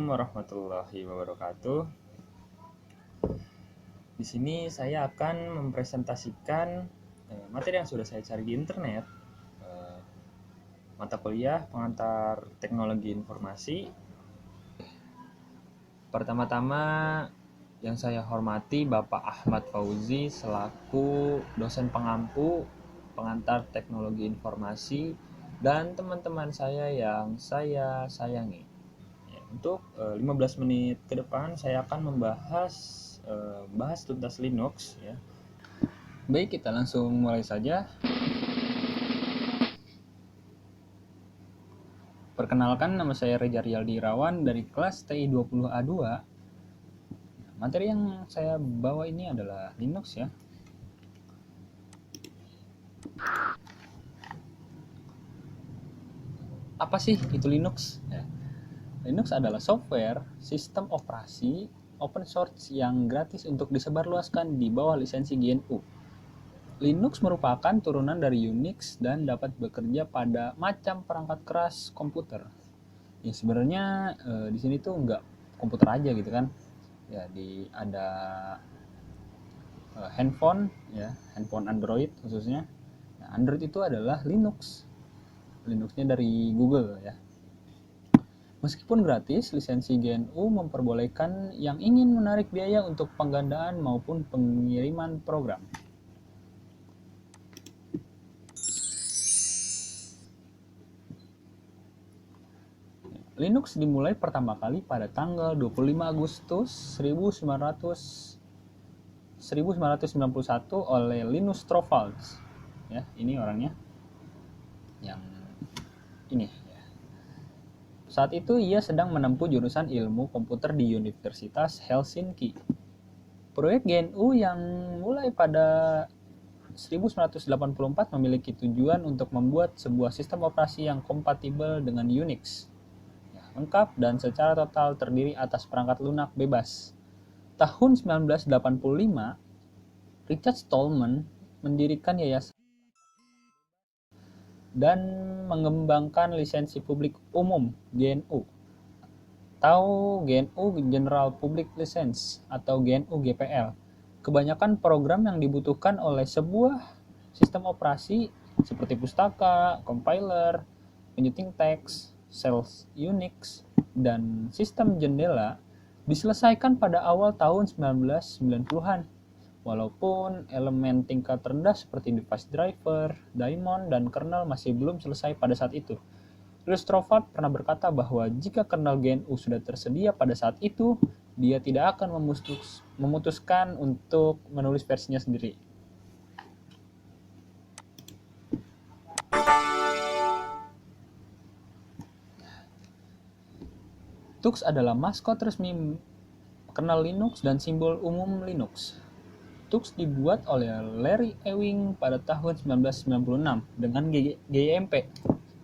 Assalamualaikum warahmatullahi wabarakatuh. Di sini saya akan mempresentasikan materi yang sudah saya cari di internet, mata kuliah pengantar teknologi informasi. Pertama-tama yang saya hormati Bapak Ahmad Fauzi selaku dosen pengampu pengantar teknologi informasi dan teman-teman saya yang saya sayangi. Untuk 15 menit ke depan saya akan bahas tuntas Linux ya. Baik, kita langsung mulai saja. Perkenalkan, nama saya Reza Riyaldi Irawan dari kelas TI 20A2. Materi yang saya bawa ini adalah Linux ya. Apa sih itu Linux? Ya. Linux adalah software, sistem operasi, open source yang gratis untuk disebarluaskan di bawah lisensi GNU. Linux merupakan turunan dari Unix dan dapat bekerja pada macam perangkat keras komputer. Ya sebenarnya di sini tuh nggak komputer aja gitu kan. Ya ada handphone ya, handphone Android khususnya. Nah, Android itu adalah Linux. Linuxnya dari Google ya. Meskipun gratis, lisensi GNU memperbolehkan yang ingin menarik biaya untuk penggandaan maupun pengiriman program. Linux dimulai pertama kali pada tanggal 25 Agustus 1991 oleh Linus Torvalds. Ya, ini orangnya. Yang ini. Saat itu ia sedang menempuh jurusan ilmu komputer di Universitas Helsinki. Proyek GNU yang mulai pada 1984 memiliki tujuan untuk membuat sebuah sistem operasi yang kompatibel dengan Unix, lengkap dan secara total terdiri atas perangkat lunak bebas. Tahun 1985, Richard Stallman mendirikan yayasan dan mengembangkan lisensi publik umum GNU atau GNU General Public License atau GNU GPL. Kebanyakan program yang dibutuhkan oleh sebuah sistem operasi seperti pustaka, compiler, penyeting teks, shell Unix, dan sistem jendela diselesaikan pada awal tahun 1990-an. Walaupun elemen tingkat rendah seperti device driver, daemon, dan kernel masih belum selesai pada saat itu. Linus Torvalds pernah berkata bahwa jika kernel GNU sudah tersedia pada saat itu, dia tidak akan memutuskan untuk menulis versinya sendiri. Tux adalah maskot resmi kernel Linux dan simbol umum Linux. Tux dibuat oleh Larry Ewing pada tahun 1996 dengan GMP.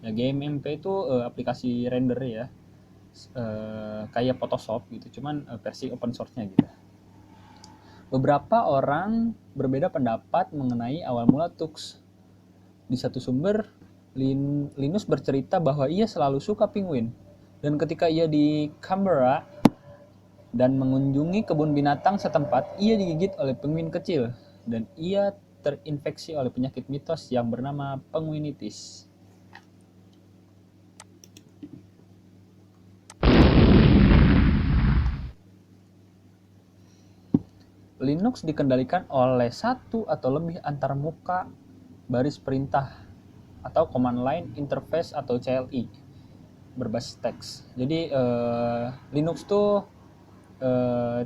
Ya, GMP itu aplikasi render ya, kayak Photoshop gitu, cuman versi open source-nya gitu. Beberapa orang berbeda pendapat mengenai awal mula Tux. Di satu sumber, Linus bercerita bahwa ia selalu suka penguin, dan ketika ia di Canberra dan mengunjungi kebun binatang setempat, ia digigit oleh penguin kecil dan ia terinfeksi oleh penyakit mitos yang bernama penguinitis. Linux dikendalikan oleh satu atau lebih antarmuka baris perintah atau command line interface atau CLI berbasis teks. Jadi Linux tuh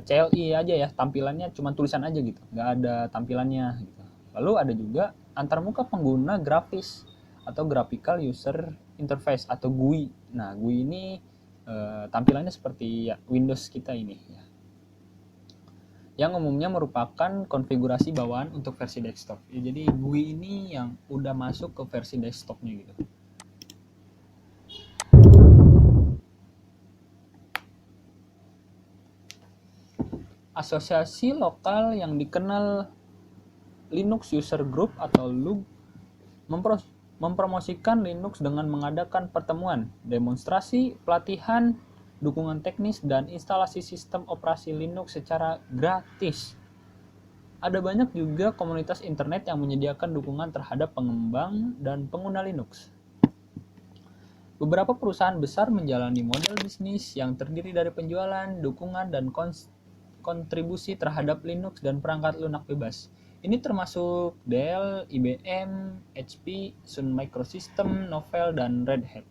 CLI aja ya, tampilannya cuma tulisan aja gitu, nggak ada tampilannya gitu. Lalu ada juga antarmuka pengguna grafis atau graphical user interface atau GUI. Nah, GUI ini tampilannya seperti ya, Windows kita ini ya, yang umumnya merupakan konfigurasi bawaan untuk versi desktop ya. Jadi GUI ini yang udah masuk ke versi desktopnya gitu. Asosiasi lokal yang dikenal Linux User Group atau LUG mempromosikan Linux dengan mengadakan pertemuan, demonstrasi, pelatihan, dukungan teknis, dan instalasi sistem operasi Linux secara gratis. Ada banyak juga komunitas internet yang menyediakan dukungan terhadap pengembang dan pengguna Linux. Beberapa perusahaan besar menjalani model bisnis yang terdiri dari penjualan, dukungan, dan kontribusi terhadap Linux dan perangkat lunak bebas. Ini termasuk Dell, IBM, HP, Sun Microsystems, Novell, dan Red Hat.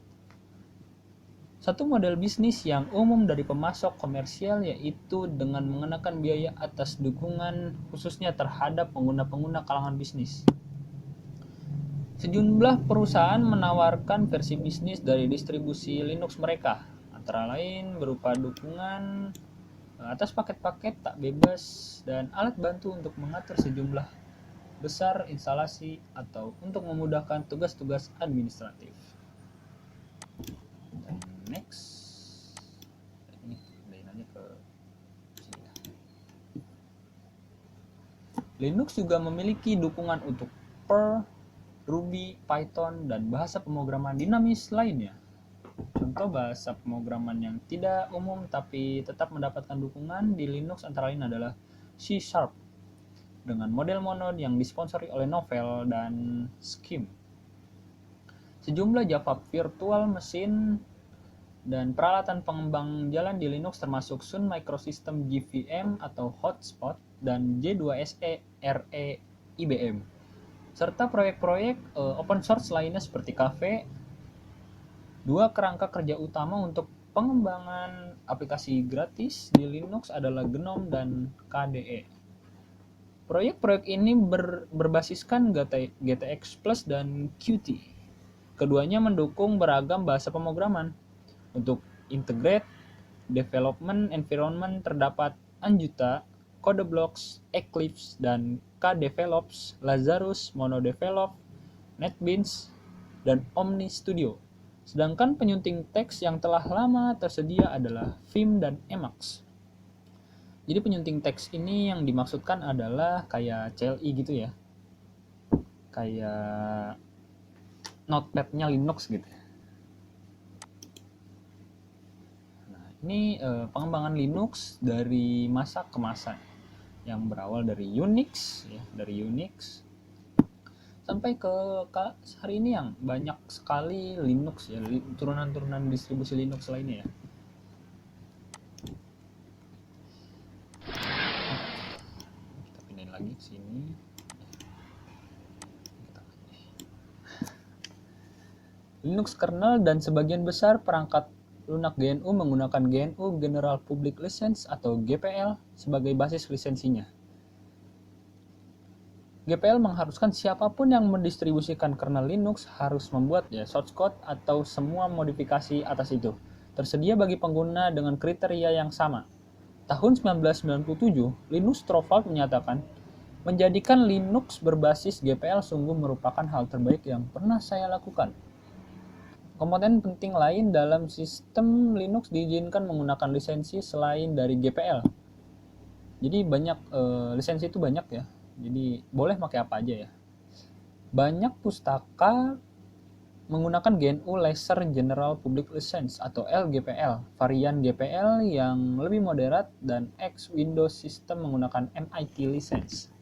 Satu model bisnis yang umum dari pemasok komersial yaitu dengan mengenakan biaya atas dukungan khususnya terhadap pengguna-pengguna kalangan bisnis. Sejumlah perusahaan menawarkan versi bisnis dari distribusi Linux mereka, antara lain berupa dukungan atas paket-paket tak bebas dan alat bantu untuk mengatur sejumlah besar instalasi atau untuk memudahkan tugas-tugas administratif. Dan next, ini pindahin aja ke sini. Linux juga memiliki dukungan untuk Perl, Ruby, Python, dan bahasa pemrograman dinamis lainnya. Contoh bahasa pemrograman yang tidak umum tapi tetap mendapatkan dukungan di Linux antara lain adalah C# dengan model Mono yang disponsori oleh Novell dan Scheme. Sejumlah Java Virtual Machine dan peralatan pengembang jalan di Linux termasuk Sun Microsystems JVM atau Hotspot dan J2SE RE IBM, serta proyek-proyek open source lainnya seperti Cafe. Dua kerangka kerja utama untuk pengembangan aplikasi gratis di Linux adalah GNOME dan KDE. Proyek-proyek ini berbasiskan GTX Plus dan Qt. Keduanya mendukung beragam bahasa pemrograman. Untuk Integrated Development Environment terdapat Anjuta, CodeBlocks, Eclipse, dan KDevelops, Lazarus, MonoDevelop, NetBeans, dan Omni Studio. Sedangkan penyunting teks yang telah lama tersedia adalah Vim dan Emacs. Jadi penyunting teks ini yang dimaksudkan adalah kayak CLI gitu ya. Kayak notepad-nya Linux gitu. Nah, ini pengembangan Linux dari masa ke masa yang berawal dari Unix ya, sampai ke hari ini yang banyak sekali Linux ya, turunan-turunan distribusi Linux lainnya ya. Kita pindahin lagi ke sini. Linux kernel dan sebagian besar perangkat lunak GNU menggunakan GNU General Public License atau GPL sebagai basis lisensinya. GPL mengharuskan siapapun yang mendistribusikan kernel Linux harus membuat source code atau semua modifikasi atas itu. Tersedia bagi pengguna dengan kriteria yang sama. Tahun 1997, Linus Torvalds menyatakan, menjadikan Linux berbasis GPL sungguh merupakan hal terbaik yang pernah saya lakukan. Komponen penting lain dalam sistem Linux diizinkan menggunakan lisensi selain dari GPL. Jadi banyak lisensi itu banyak ya. Jadi boleh pakai apa aja ya. Banyak pustaka menggunakan GNU Laser General Public License atau LGPL, varian GPL yang lebih moderat, dan X Windows System menggunakan MIT License.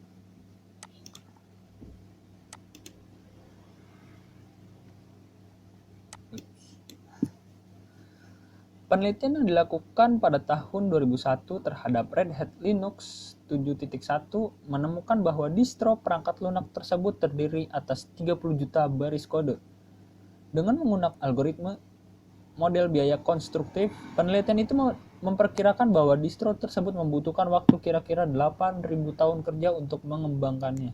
Penelitian yang dilakukan pada tahun 2001 terhadap Red Hat Linux 7.1 menemukan bahwa distro perangkat lunak tersebut terdiri atas 30 juta baris kode. Dengan menggunakan algoritma model biaya konstruktif, penelitian itu memperkirakan bahwa distro tersebut membutuhkan waktu kira-kira 8.000 tahun kerja untuk mengembangkannya.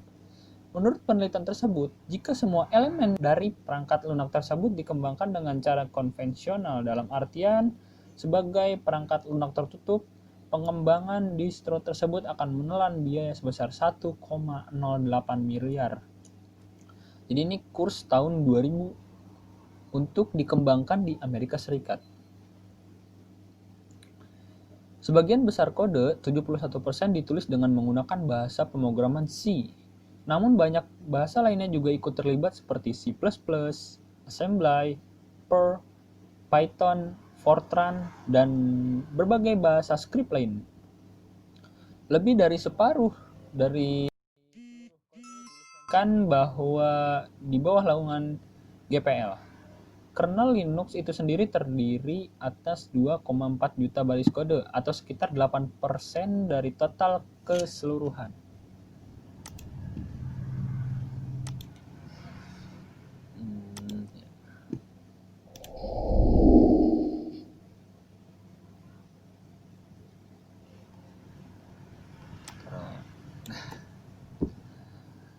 Menurut penelitian tersebut, jika semua elemen dari perangkat lunak tersebut dikembangkan dengan cara konvensional dalam artian sebagai perangkat lunak tertutup, pengembangan distro tersebut akan menelan biaya sebesar 1,08 miliar. Jadi ini kurs tahun 2000 untuk dikembangkan di Amerika Serikat. Sebagian besar kode, 71%, ditulis dengan menggunakan bahasa pemrograman C. Namun banyak bahasa lainnya juga ikut terlibat seperti C++, Assembly, Perl, Python, Fortran, dan berbagai bahasa skrip lain. Lebih dari separuh dari kan bahwa di bawah naungan GPL. Kernel Linux itu sendiri terdiri atas 2,4 juta baris kode atau sekitar 8% dari total keseluruhan.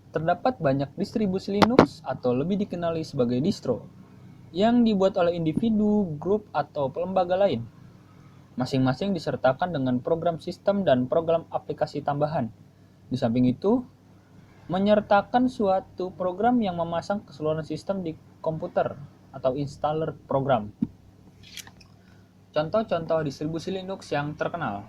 Terdapat banyak distribusi Linux atau lebih dikenali sebagai distro yang dibuat oleh individu, grup, atau lembaga lain. Masing-masing disertakan dengan program sistem dan program aplikasi tambahan. Di samping itu, menyertakan suatu program yang memasang keseluruhan sistem di komputer atau installer program. Contoh-contoh distribusi Linux yang terkenal,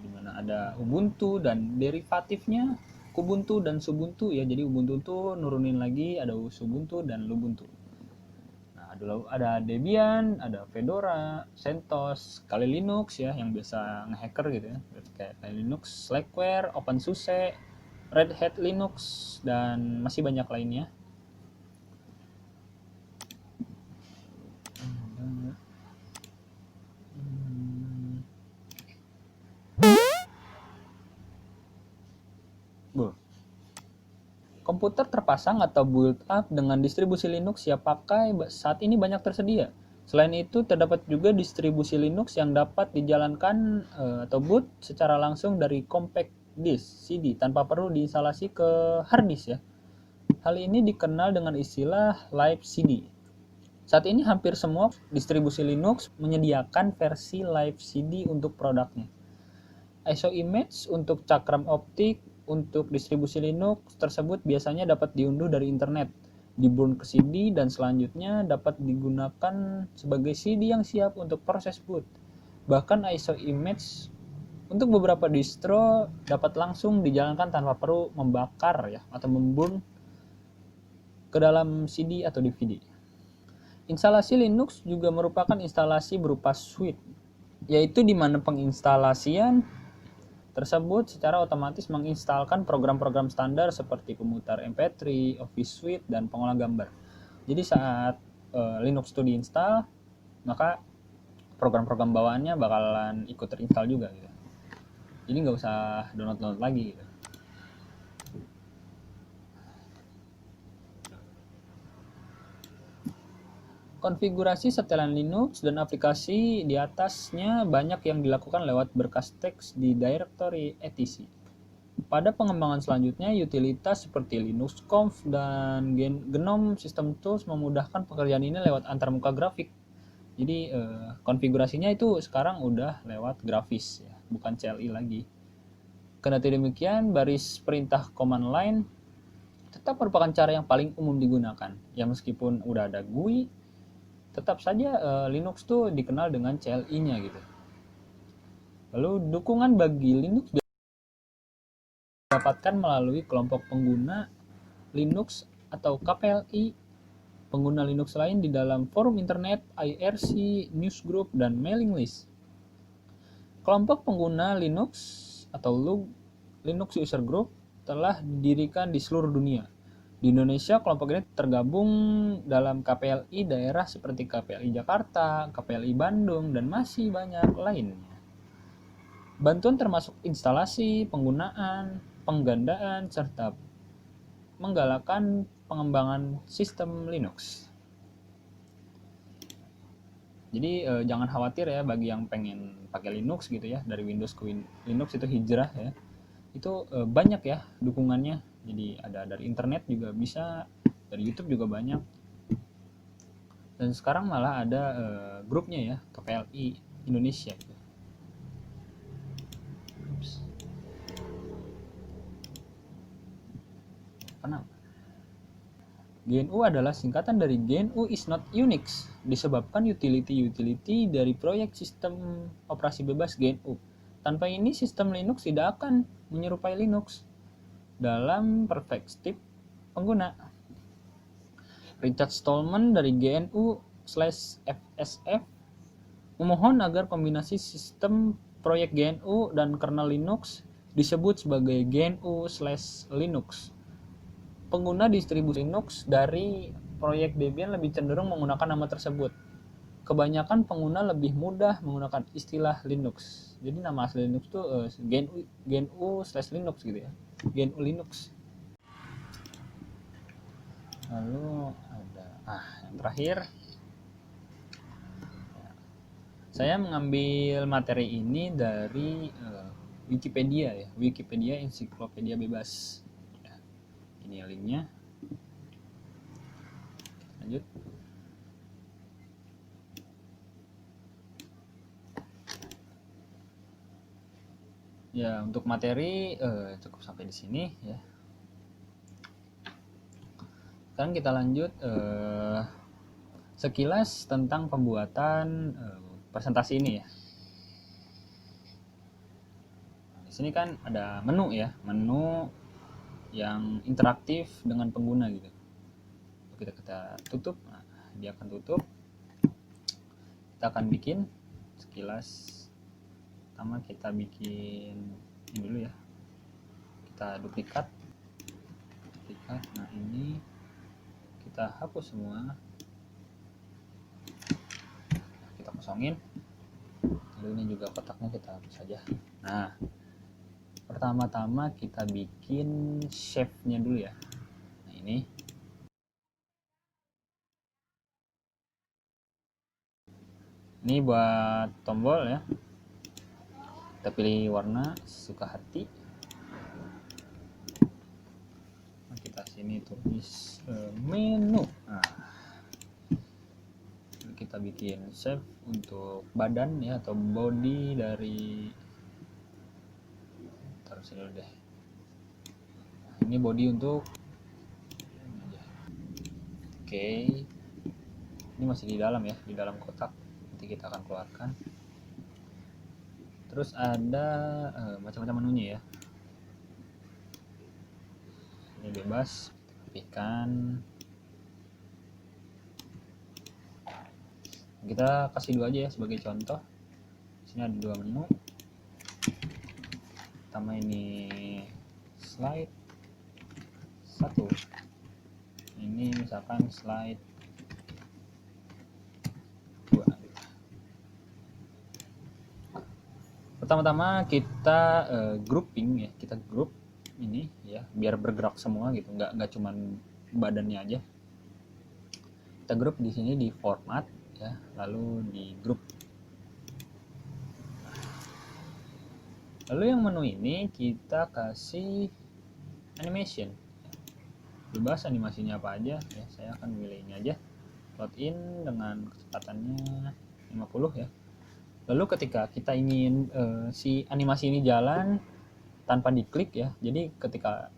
di mana ada Ubuntu dan derivatifnya, Kubuntu dan Subuntu ya. Jadi Ubuntu itu nurunin lagi, ada Subuntu dan Lubuntu. Nah, ada Debian, ada Fedora, CentOS, Kali Linux ya yang biasa ngehacker gitu ya. Kayak Kali Linux, Slackware, OpenSUSE, Red Hat Linux, dan masih banyak lainnya. Komputer terpasang atau build up dengan distribusi Linux siap pakai saat ini banyak tersedia. Selain itu, terdapat juga distribusi Linux yang dapat dijalankan atau boot secara langsung dari compact disk CD tanpa perlu diinstalasi ke hard disk ya. Hal ini dikenal dengan istilah Live CD. Saat ini hampir semua distribusi Linux menyediakan versi Live CD untuk produknya. ISO image untuk cakram optik untuk distribusi Linux tersebut biasanya dapat diunduh dari internet, diburn ke CD, dan selanjutnya dapat digunakan sebagai CD yang siap untuk proses boot. Bahkan ISO image untuk beberapa distro dapat langsung dijalankan tanpa perlu membakar ya atau memburn ke dalam CD atau DVD. Instalasi Linux juga merupakan instalasi berupa suite, yaitu di mana penginstalasian tersebut secara otomatis menginstalkan program-program standar seperti pemutar MP3, Office Suite, dan pengolah gambar. Jadi saat Linux itu diinstal, maka program-program bawaannya bakalan ikut terinstall juga gitu. Jadi nggak usah download lagi gitu. Konfigurasi setelan Linux dan aplikasi di atasnya banyak yang dilakukan lewat berkas teks di directory etc. Pada pengembangan selanjutnya, utilitas seperti LinuxConf dan GNOME System Tools memudahkan pekerjaan ini lewat antarmuka grafik. Jadi konfigurasinya itu sekarang udah lewat grafis ya, bukan CLI lagi. Kendati demikian, baris perintah command line tetap merupakan cara yang paling umum digunakan. Ya meskipun udah ada GUI, tetap saja Linux tuh dikenal dengan CLI-nya gitu. Lalu dukungan bagi Linux didapatkan melalui kelompok pengguna Linux atau KPLI, pengguna Linux lain di dalam forum internet, IRC, newsgroup, dan mailing list. Kelompok pengguna Linux atau Linux User Group telah didirikan di seluruh dunia. Di Indonesia, kelompok ini tergabung dalam KPLI daerah seperti KPLI Jakarta, KPLI Bandung, dan masih banyak lainnya. Bantuan termasuk instalasi, penggunaan, penggandaan, serta menggalakkan pengembangan sistem Linux. Jadi jangan khawatir ya bagi yang pengen pakai Linux gitu ya, dari Windows ke Linux itu hijrah ya. Itu banyak ya dukungannya. Jadi ada dari internet juga bisa, dari YouTube juga banyak. Dan sekarang malah ada grupnya ya, KPLI Indonesia gitu. Kenapa? GNU adalah singkatan dari GNU is not Unix, disebabkan utility dari proyek sistem operasi bebas GNU. Tanpa ini, sistem Linux tidak akan menyerupai Linux dalam perspektif pengguna. Richard Stallman dari GNU/FSF memohon agar kombinasi sistem proyek GNU dan kernel Linux disebut sebagai GNU/Linux. Pengguna distribusi Linux dari proyek Debian lebih cenderung menggunakan nama tersebut. Kebanyakan pengguna lebih mudah menggunakan istilah Linux. Jadi nama asli Linux itu GNU/Linux gitu ya. GNU Linux. Lalu ada yang terakhir, saya mengambil materi ini dari Wikipedia ya, Wikipedia ensiklopedia bebas. Ya, ini linknya. Lanjut. Ya, untuk materi cukup sampai di sini ya. Sekarang kita lanjut sekilas tentang pembuatan presentasi ini ya. Di sini kan ada menu ya, menu yang interaktif dengan pengguna gitu. Kita tutup, nah, dia akan tutup. Kita akan bikin sekilas. Pertama kita bikin ini dulu ya. Kita duplikat. Nah ini kita hapus semua. Kita kosongin. Lalu ini juga kotaknya kita hapus saja. Nah, pertama-tama kita bikin shape-nya dulu ya. Nah ini. Ini buat tombol ya. Kita pilih warna suka hati. Kita sini tulis menu. Nah, kita bikin shape untuk badan ya atau body dari, taruh sini dulu deh. Nah, ini body untuk oke. Ini masih di dalam ya, di dalam kotak. Nanti kita akan keluarkan. Terus ada macam-macam menunya ya. Ini bebas, pilihkan. Kita kasih dua aja ya sebagai contoh. Di sini ada dua menu. Pertama ini slide 1. Ini misalkan slide 2. Pertama-tama kita grouping ya, kita group ini ya biar bergerak semua gitu, nggak cuman badannya aja. Kita group di sini di format ya, lalu di group. Lalu yang menu ini kita kasih animation. Bebas animasinya apa aja ya, saya akan pilih ini aja. Load-in dengan kecepatannya 50 ya. Lalu ketika kita ingin si animasi ini jalan tanpa diklik ya, jadi ketika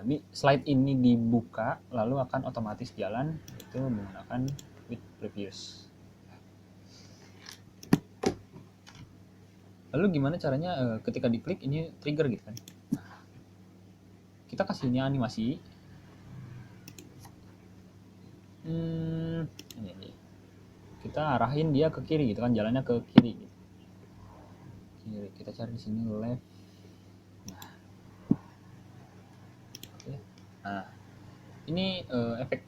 di slide ini dibuka lalu akan otomatis jalan, itu menggunakan with previous. Lalu gimana caranya ketika diklik ini trigger gitu kan. Kita kasihnya animasi. Ini. Kita arahin dia ke kiri gitu kan, jalannya ke kiri gitu. Kiri. Kita cari di sini left. Nah. Oke. Nah, ini efek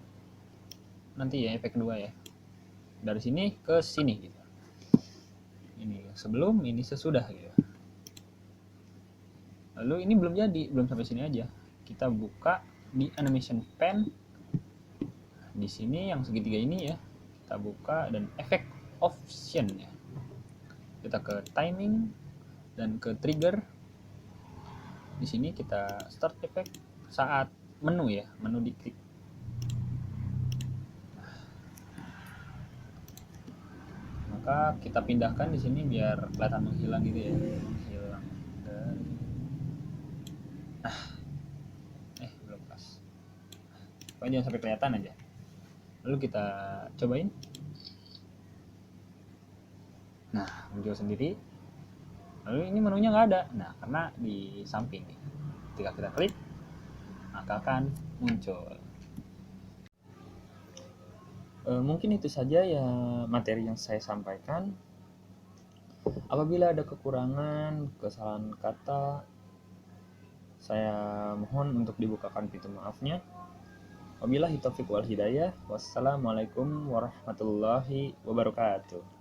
nanti ya, efek kedua ya. Dari sini ke sini gitu. Ini sebelum, ini sesudah gitu. Lalu ini belum jadi, belum sampai sini aja. Kita buka di animation pen. Di sini yang segitiga ini ya, kita buka dan efek option ya. Kita ke timing dan ke trigger. Di sini kita start effect saat menu ya, menu diklik. Maka kita pindahkan di sini biar kelihatan menghilang gitu ya. Menghilang dari belum pas. Pokoknya jangan sampai kelihatan aja. Lalu kita cobain. Nah, muncul sendiri. Lalu ini menunya nggak ada. Nah, karena di samping. Ketika kita klik, maka akan muncul. Mungkin itu saja ya materi yang saya sampaikan. Apabila ada kekurangan, kesalahan kata, saya mohon untuk dibukakan pintu maafnya. Wabillahi taufiq wal hidayah. Wassalamualaikum warahmatullahi wabarakatuh.